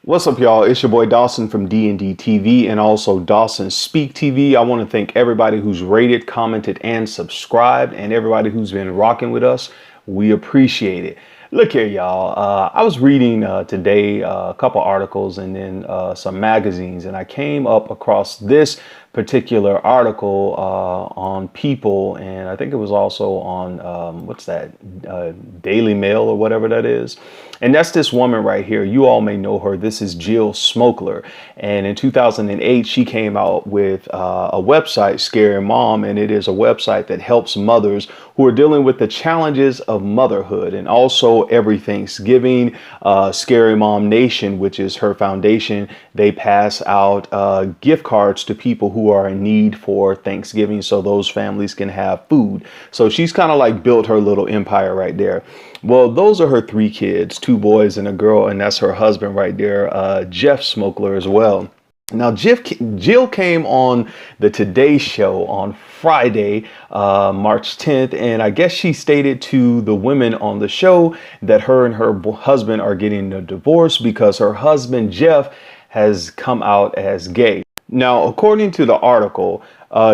What's up, y'all? It's your boy Dawson from D&D TV and also Dawson Speak TV. I want to thank everybody who's rated, commented, and subscribed, and everybody who's been rocking with us. We appreciate it. Look here, y'all. I was reading today a couple articles and then some magazines, and I came up across this particular article on People, and I think it was also on what's that, Daily Mail or whatever that is. And that's this woman right here. You all may know her. This is Jill Smokler. And in 2008, she came out with a website, Scary Mom. And it is a website that helps mothers who are dealing with the challenges of motherhood. And also every Thanksgiving, Scary Mom Nation, which is her foundation, they pass out gift cards to people who are in need for Thanksgiving so those families can have food. So she's kind of like built her little empire right there. Well, those are her three kids, two boys and a girl, and that's her husband right there, Jeff Smokler as well. Now, Jill came on the Today Show on Friday, March 10th, and I guess she stated to the women on the show that her and her husband are getting a divorce because her husband, Jeff, has come out as gay. Now, according to the article,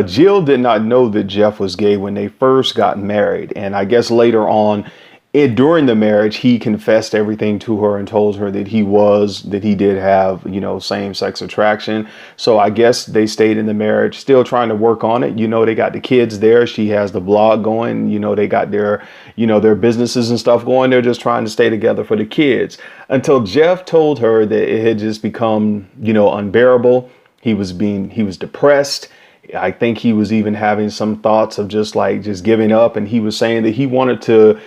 Jill did not know that Jeff was gay when they first got married, and I guess later on, during the marriage, he confessed everything to her and told her that he did have, same-sex attraction. So I guess they stayed in the marriage, still trying to work on it. They got the kids there. She has the blog going. They got their businesses and stuff going. They're just trying to stay together for the kids until Jeff told her that it had just become, unbearable. He was depressed. I think he was even having some thoughts of just giving up. And he was saying that he wanted to,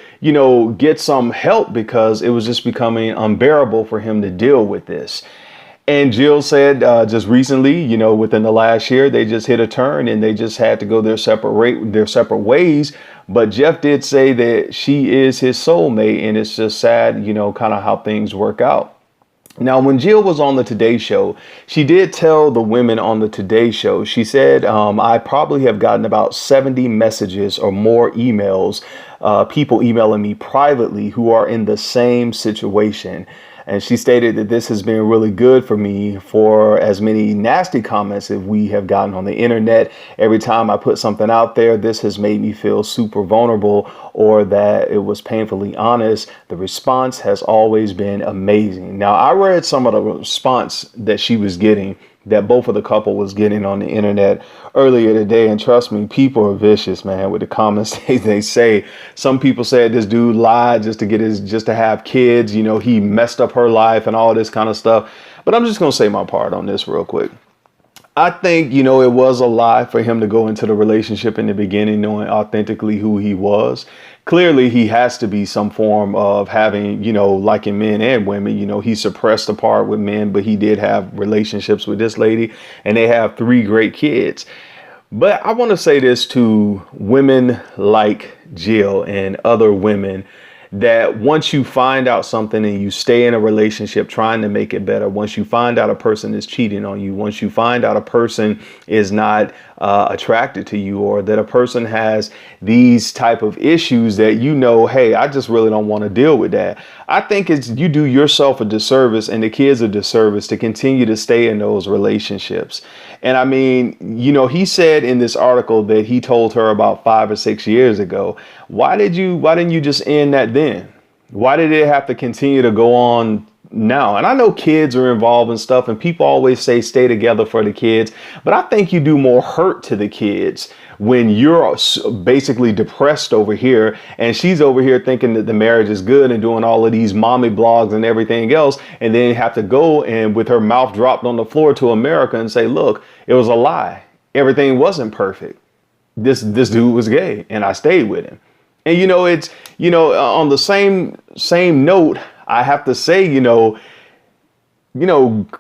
get some help because it was just becoming unbearable for him to deal with this. And Jill said just recently, within the last year, they just hit a turn and they just had to go their separate ways. But Jeff did say that she is his soulmate, and it's just sad, kind of how things work out. Now, when Jill was on the Today Show, she did tell the women on the Today Show, she said, I probably have gotten about 70 messages or more emails, people emailing me privately who are in the same situation. And she stated that this has been really good for me for as many nasty comments that we have gotten on the internet. Every time I put something out there, this has made me feel super vulnerable or that it was painfully honest. The response has always been amazing. Now, I read some of the response that she was getting, that both of the couple was getting on the internet earlier today. And trust me, people are vicious, man, with the comments they say. Some people said this dude lied just to have kids. He messed up her life and all this kind of stuff. But I'm just going to say my part on this real quick. I think, it was a lie for him to go into the relationship in the beginning, knowing authentically who he was. Clearly, he has to be some form of having, liking men and women. He suppressed the part with men, but he did have relationships with this lady, and they have 3 great kids. But I want to say this to women like Jill and other women, that once you find out something and you stay in a relationship trying to make it better, once you find out a person is cheating on you, once you find out a person is not attracted to you, or that a person has these type of issues that hey, I just really don't want to deal with that. I think you do yourself a disservice and the kids a disservice to continue to stay in those relationships. And I mean, he said in this article that he told her about 5 or 6 years ago. Why didn't you just end that then? Why did it have to continue to go on now? And I know kids are involved in stuff and people always say stay together for the kids, but I think you do more hurt to the kids when you're basically depressed over here and she's over here thinking that the marriage is good and doing all of these mommy blogs and everything else, and then have to go and with her mouth dropped on the floor to America and say, look, it was a lie. Everything wasn't perfect. This dude was gay and I stayed with him. And it's on the same note, I have to say,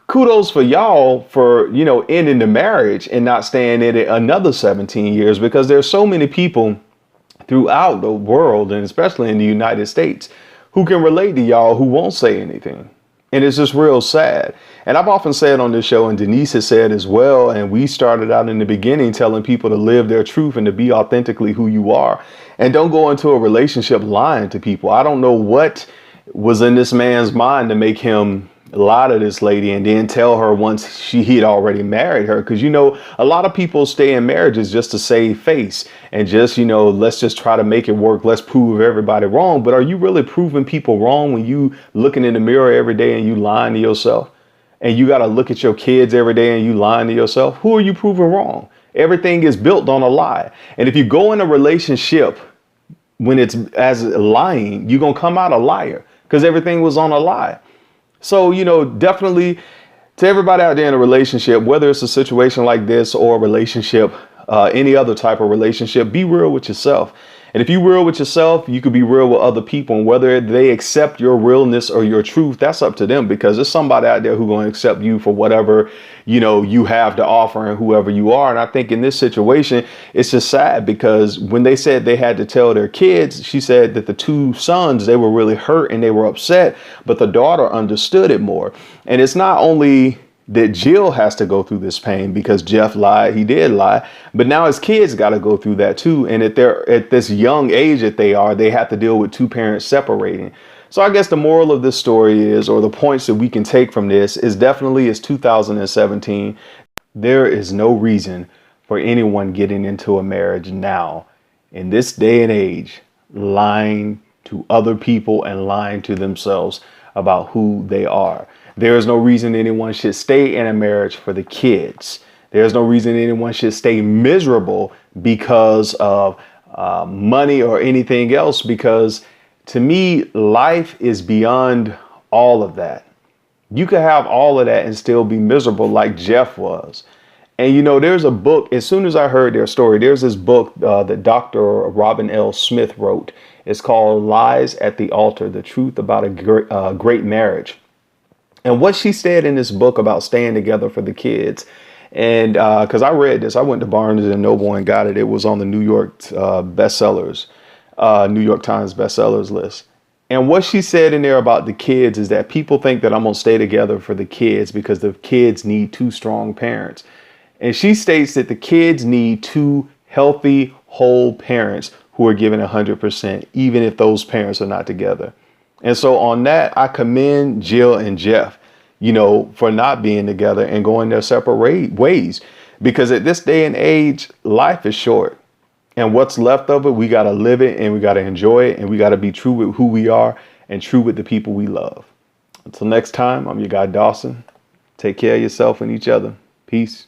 kudos for y'all for, ending the marriage and not staying in it another 17 years, because there's so many people throughout the world, and especially in the United States, who can relate to y'all who won't say anything. And it's just real sad. And I've often said on this show, and Denise has said as well, and we started out in the beginning telling people to live their truth and to be authentically who you are. And don't go into a relationship lying to people. I don't know what was in this man's mind to make him, lie to this lady and then tell her once she had already married her. Because, you know, a lot of people stay in marriages just to save face and just, you know, let's just try to make it work. Let's prove everybody wrong. But are you really proving people wrong when you looking in the mirror every day and you lying to yourself? And you got to look at your kids every day and you lying to yourself? Who are you proving wrong? Everything is built on a lie. And if you go in a relationship when it's as lying, you're going to come out a liar because everything was on a lie. So, you know, definitely to everybody out there in a relationship, whether it's a situation like this or a relationship, any other type of relationship, be real with yourself. And if you're real with yourself, you could be real with other people. And whether they accept your realness or your truth, that's up to them, because there's somebody out there who's going to accept you for whatever, you know, you have to offer and whoever you are. And I think in this situation, it's just sad because when they said they had to tell their kids, she said that the two sons, they were really hurt and they were upset, but the daughter understood it more. And it's not only that Jill has to go through this pain because Jeff lied, he did lie, but now his kids got to go through that too. And at this young age that they are, they have to deal with two parents separating. So I guess the moral of this story is, or the points that we can take from this is definitely it's 2017. There is no reason for anyone getting into a marriage now in this day and age, lying to other people and lying to themselves about who they are. There is no reason anyone should stay in a marriage for the kids. There's no reason anyone should stay miserable because of money or anything else, because to me, life is beyond all of that. You could have all of that and still be miserable like Jeff was. And, you know, there's a book, as soon as I heard their story, there's this book that Dr. Robin L. Smith wrote. It's called Lies at the Altar, The Truth About a Great Marriage. And what she said in this book about staying together for the kids, and because I read this, I went to Barnes and Noble and got it. It was on the New York bestsellers, New York Times bestsellers list. And what she said in there about the kids is that people think that I'm going to stay together for the kids because the kids need two strong parents. And she states that the kids need two healthy, whole parents who are giving 100%, even if those parents are not together. And so on that, I commend Jill and Jeff, you know, for not being together and going their separate ways, because at this day and age, life is short. And what's left of it, we got to live it and we got to enjoy it. And we got to be true with who we are and true with the people we love. Until next time, I'm your guy, Dawson. Take care of yourself and each other. Peace.